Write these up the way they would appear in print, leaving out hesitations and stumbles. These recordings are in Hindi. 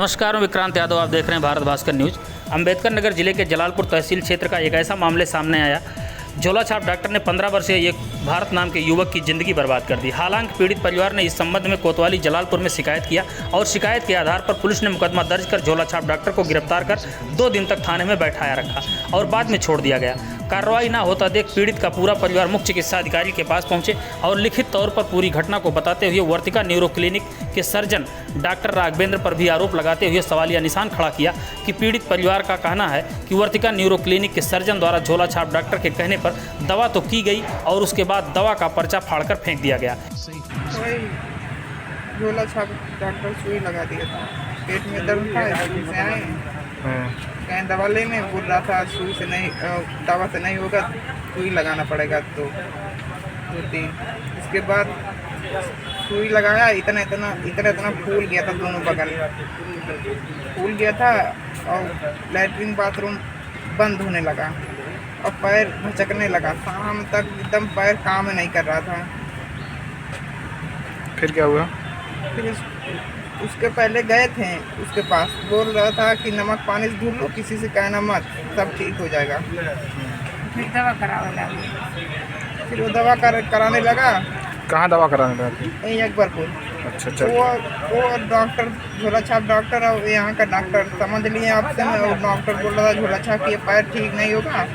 नमस्कार, मैं विक्रांत यादव। आप देख रहे हैं भारत भास्कर न्यूज़। अम्बेडकर नगर जिले के जलालपुर तहसील क्षेत्र का एक ऐसा मामले सामने आया, झोला छाप डॉक्टर ने 15 वर्षीय एक भारत नाम के युवक की ज़िंदगी बर्बाद कर दी। हालांकि पीड़ित परिवार ने इस संबंध में कोतवाली जलालपुर में शिकायत किया और शिकायत के आधार पर पुलिस ने मुकदमा दर्ज कर झोला छाप डॉक्टर को गिरफ्तार कर 2 दिन तक थाने में बैठाया रखा और बाद में छोड़ दिया गया। कार्रवाई न होता देख पीड़ित का पूरा परिवार मुख्य चिकित्सा अधिकारी के पास पहुंचे और लिखित तौर पर पूरी घटना को बताते हुए वर्तिका न्यूरो क्लिनिक के सर्जन डॉक्टर राघवेंद्र पर भी आरोप लगाते हुए सवालिया निशान खड़ा किया कि पीड़ित परिवार का कहना है कि वर्तिका न्यूरो क्लिनिक के सर्जन द्वारा झोला छाप डॉक्टर के कहने पर दवा तो की गई और उसके बाद दवा का पर्चा फाड़कर फेंक दिया गया। झोला छाप डॉक्टर सुई लगा दिया था, पेट में दर्द था, इसलिए से आए कहीं दवा लेने, बोल रहा था सुई से नहीं, दवा से नहीं होगा, सुई लगाना पड़ेगा। तो 2-3 इसके बाद सुई लगाया, इतना फूल गया था, दोनों बगल फूल गया था और लैट्रिन बाथरूम बंद होने लगा और पैर भचकने लगा। शाम तक एकदम पैर काम नहीं कर रहा था। फिर क्या हुआ? फिर उसके पहले गए थे उसके पास, बोल रहा था कि नमक पानी से धुल लो, किसी से कहना मत, सब ठीक हो जाएगा। फिर दवा कराने लगा। फिर वो दवा कराने लगा। कहाँ दवा कराने लगा? यहीं अकबरपुर। अच्छा। वो डॉक्टर झोला छाप डॉक्टर और यहाँ का डॉक्टर समझ लिए आपसे में, और डॉक्टर बोल रहा था झोला छाप ये पैर ठीक नहीं होगा,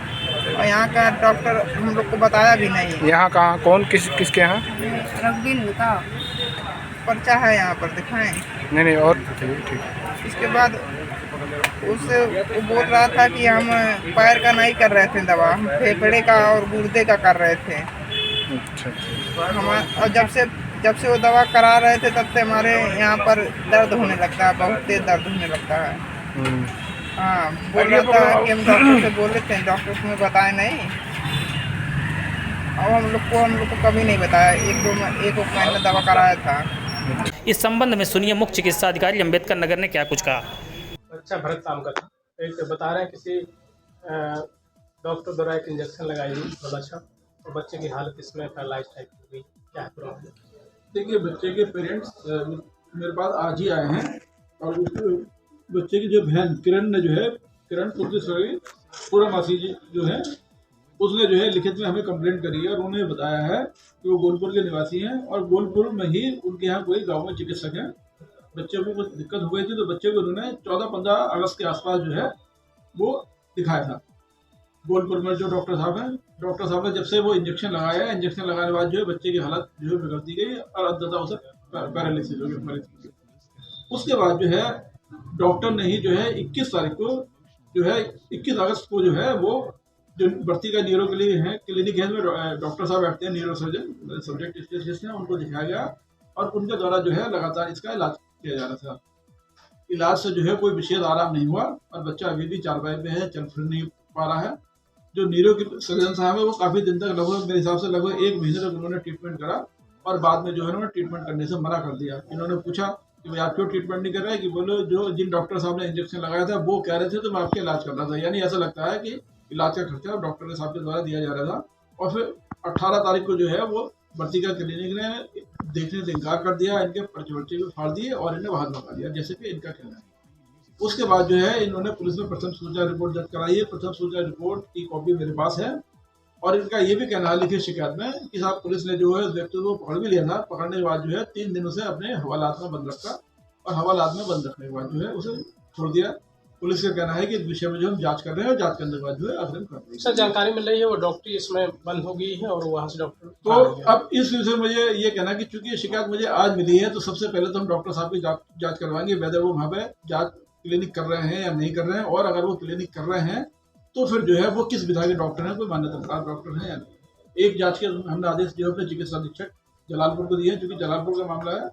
और यहाँ का डॉक्टर हम लोग को बताया भी नहीं। यहाँ कहाँ कौन किसके यहाँ? रघुवीर का पर्चा है यहाँ पर, दिखाएं? नहीं और ठीक। इसके बाद उससे वो बोल रहा था कि हम पैर का नहीं कर रहे थे दवा, हम फेफड़े का और गुर्दे का कर रहे थे। अच्छा। हम और जब से वो दवा करा रहे थे तब से हमारे यहाँ पर दर्द होने लगता है, बहुत तेज दर्द होने लगता है। हाँ, बोल रहा था कि हम डॉक्टर से बोले थे, डॉक्टर ने बताया नहीं, और हम लोग को कभी नहीं बताया। एक महीना दवा कराया था। इस संबंध में सुनिए मुख्य चिकित्सा अधिकारी अम्बेडकर नगर ने क्या कुछ कहा। अच्छा भरत नाम का था, एक बता रहे हैं किसी डॉक्टर द्वारा एक इंजेक्शन लगाई गई झोला छाप, तो बच्चे की हालत इसमें पैरालाइज टाइप हो गई। क्या है प्रॉब्लम? देखिए, बच्चे के पेरेंट्स मेरे पास आज ही आए हैं और उसके बच्चे की जो बहन किरण ने जो है, किरण पूर्णमासी जी जो है, उसने जो है लिखित में हमें कंप्लेंट करी है और उन्हें बताया है कि वो गोलपुर के निवासी हैं और गोलपुर में ही उनके यहाँ कोई गाँव में चिकित्सक हैं। बच्चे को कुछ दिक्कत हो गई थी तो बच्चे को उन्होंने 14-15 अगस्त के आसपास जो है वो दिखाया था गोलपुर में। जो डॉक्टर साहब ने जब से वो इंजेक्शन लगाया, इंजेक्शन लगाने के बाद जो है बच्चे की हालत जो है बिगड़ती गई और अंततः उसे पैरालिसिस हो गई। उसके बाद जो है डॉक्टर ने ही जो है 21 तारीख को जो है 21 अगस्त को जो है वो जो वर्तिका न्यूरो क्लिनिक है, डॉक्टर साहब बैठते हैं, न्यूरो सर्जन सब्जेक्ट स्पेशलिस्ट हैं, उनको दिखाया गया और उनके द्वारा जो है लगातार इसका इलाज किया जा रहा था। इलाज से जो है कोई विशेष आराम नहीं हुआ और बच्चा अभी भी चारपाई पे है, चल फिर नहीं पा रहा है। जो न्यूरो के सर्जन साहब है वो काफ़ी दिन तक, लगभग मेरे हिसाब से लगभग 1 महीने तक उन्होंने ट्रीटमेंट करा और बाद में जो है उन्होंने ट्रीटमेंट करने से मना कर दिया। इन्होंने पूछा कि भाई आप क्यों ट्रीटमेंट नहीं कर रहे हैं, कि बोलो जो जिन डॉक्टर साहब ने इंजेक्शन लगाया था वो कह रहे थे तो मैं आपके इलाज कर रहा था। यानी ऐसा लगता है कि इलाज का खर्चा डॉक्टर के साहब के द्वारा दिया जा रहा था। और फिर 18 तारीख को जो है वो वर्तिका क्लिनिक ने देखने से इनकार कर दिया, इनके पर्चे को फाड़ दिए और इन्हें बाहर भगा दिया, जैसे कि इनका कहना है। उसके बाद जो है इन्होंने पुलिस में प्रथम सूचना रिपोर्ट दर्ज कराई है। प्रथम सूचना रिपोर्ट की कॉपी मेरे पास है और इनका ये भी कहना है लिखित शिकायत में कि साहब पुलिस ने जो है व्यक्ति को पकड़ भी लिया था, पकड़ने के बाद जो है 3 दिनों से अपने हवालात में बंद रखा और हवालात में बंद रखने के बाद जो है उसे छोड़ दिया। पुलिस का कहना है कि इस विषय में जो हम जांच कर रहे हैं और जांच करने के बाद जो है अग्रिम कर रहे हैं। सर जानकारी मिल रही है वो डॉक्टरी इसमें बंद हो गई है और वहाँ से डॉक्टर तो अब इस विषय में मुझे ये कहना है कि चूंकि ये शिकायत मुझे आज मिली है तो सबसे पहले तो हम डॉक्टर साहब की जांच करवाएंगे वेदर वो वहाँ पे जांच क्लिनिक कर रहे हैं या नहीं कर रहे हैं, और अगर वो क्लिनिक कर रहे हैं तो फिर जो है वो किस विधा के डॉक्टर हैं, कोई मान्यता डॉक्टर हैं या नहीं। एक जाँच के हमने आदेश जो है चिकित्सा अधीक्षक जलालपुर को दिए हैं चूँकि जलालपुर का मामला है,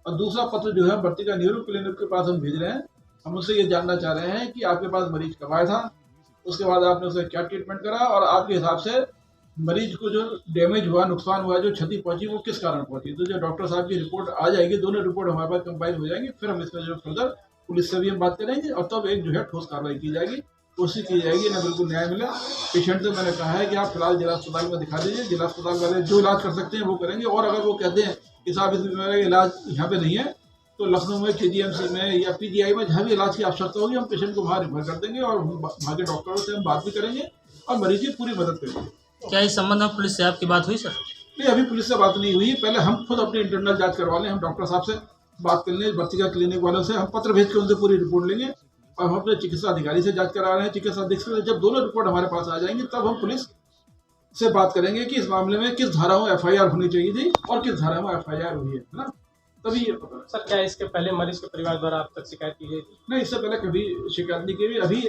और दूसरा पत्र जो है वर्तिका न्यूरो क्लिनिक के पास हम भेज रहे हैं। हम उससे ये जानना चाह रहे हैं कि आपके पास मरीज कब आया था, उसके बाद आपने उसे क्या ट्रीटमेंट करा और आपके हिसाब से मरीज को जो डैमेज हुआ, नुकसान हुआ, जो क्षति पहुंची वो किस कारण पहुंची। तो जो डॉक्टर साहब की रिपोर्ट आ जाएगी, दोनों रिपोर्ट हमारे पास कंबाइन हो जाएंगी, फिर हम इसमें जो फर्दर पुलिस से भी हम बात करेंगे और तब एक जो है ठोस कार्रवाई की जाएगी, कोशिश की जाएगी ना बिल्कुल न्याय मिले। पेशेंट से मैंने कहा है कि आप फिलहाल जिला अस्पताल में दिखा दीजिए, जिला अस्पताल वाले जो इलाज कर सकते हैं वो करेंगे, और अगर वो कहते हैं कि साहब इस बीमारी का इलाज यहाँ पे नहीं है तो लखनऊ में KGMC में या PGI में जहाँ भी इलाज की आवश्यकता होगी हम पेशेंट को वहाँ रिफर कर देंगे और वहाँ के डॉक्टरों से हम बात भी करेंगे और मरीज की पूरी मदद करेंगे। क्या इस संबंध में पुलिस से आपकी बात हुई सर? नहीं, अभी पुलिस से बात नहीं हुई। पहले हम खुद अपनी इंटरनल जांच करवा लें, हम डॉक्टर साहब से बात कर लें, बच्चे का क्लिनिक वालों से हम पत्र भेज के उनसे पूरी रिपोर्ट लेंगे और हम अपने चिकित्सा अधिकारी से जांच करा रहे हैं। चिकित्सा अधीक्षक से जब दोनों रिपोर्ट हमारे पास आ जाएंगी तब हम पुलिस से बात करेंगे कि इस मामले में किस धारा में FIR होनी चाहिए थी और किस धारा में FIR हुई है ना, तभी ये पता। सर क्या इसके पहले मरीज के परिवार द्वारा आप तक शिकायत की गई थी? नहीं, इससे पहले कभी शिकायत नहीं की हुई। अभी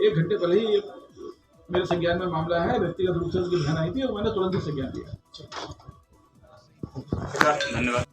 1 घंटे पहले ही मेरे संज्ञान में मामला है, व्यक्तिगत रूप से उसकी बहन आई थी और मैंने तुरंत ही संज्ञान लिया। धन्यवाद।